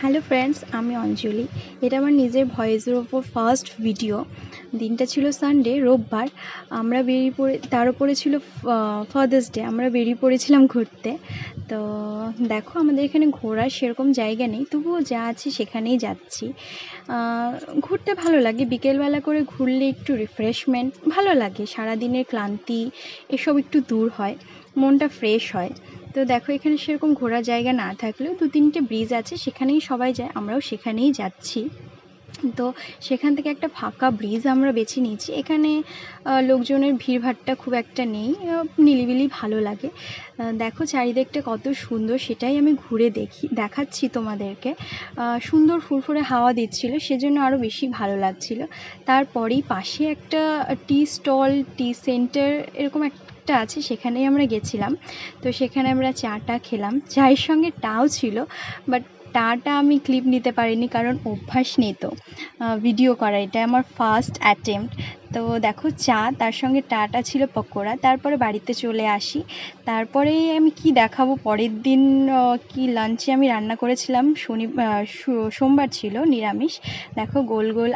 Hello friends, আমি অঞ্জলি। এটা আমার নিজের ভয়েসের ওপর ফার্স্ট ভিডিও। দিনটা ছিল সানডে, রোববার। আমরা বেরিয়ে পড়ে, তার উপরে ছিল ফাদার্স ডে। আমরা বেরিয়ে পড়েছিলাম ঘুরতে। তো দেখো, আমাদের এখানে ঘোরার সেরকম জায়গা নেই, তবুও যা আছে সেখানেই যাচ্ছি। ঘুরতে ভালো লাগে, বিকেলবেলা করে ঘুরলে একটু রিফ্রেশমেন্ট ভালো লাগে, সারাদিনের ক্লান্তি এসব একটু দূর হয়, মনটা ফ্রেশ হয়। তো দেখো, এখানে সেরকম ঘোরার জায়গা না থাকলেও 2-3টে ব্রিজ আছে, সেখানেই সবাই যায়, আমরাও সেখানেই যাচ্ছি। তো সেখান থেকে একটা ফাঁকা ব্রিজ আমরা বেছে নিয়েছি। এখানে লোকজনের ভিড়ভাট্টা খুব একটা নেই, নিরিবিলি ভালো লাগে। দেখো চারিদিকটা কত সুন্দর, সেটাই আমি ঘুরে দেখাচ্ছি তোমাদেরকে। সুন্দর ফুরফুরে হাওয়া দিচ্ছিল, সেজন্য আরও বেশি ভালো লাগছিল। তারপরেই পাশে একটা টি স্টল, টি সেন্টার এরকম একটা আছে, সেখানেই আমরা গেছিলাম। তো সেখানে আমরা চাটা খেলাম, চায়ের সঙ্গে টাও ছিল, বাট টাটা আমি ক্লিপ নিতে পারিনি, কারণ অভ্যাস নেই তো ভিডিও করা। এটা আমার ফার্স্ট অ্যাটেম্প্ট। তো দেখো, চা, তার সঙ্গে টাটা ছিল পকোড়া। তারপরে বাড়িতে চলে আসি। তারপরে আমি কি দেখাবো, পরের দিন কি লাঞ্চে আমি রান্না করেছিলাম। সোমবার ছিল, নিরামিষ। দেখো, গোল গোল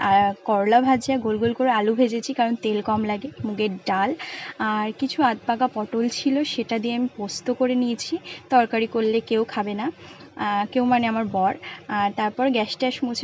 করলা ভাজা, গোল গোল করে আলু ভেজেছি, কারণ তেল কম লাগে, মুগের ডাল, আর কিছু আধপাকা পটল ছিল, সেটা দিয়ে আমি পোস্ত করে নিয়েছি। তরকারি করলে কেউ খাবে না, কেউ মানে আমার বর। আর তারপর গ্যাস ট্যাস মুছে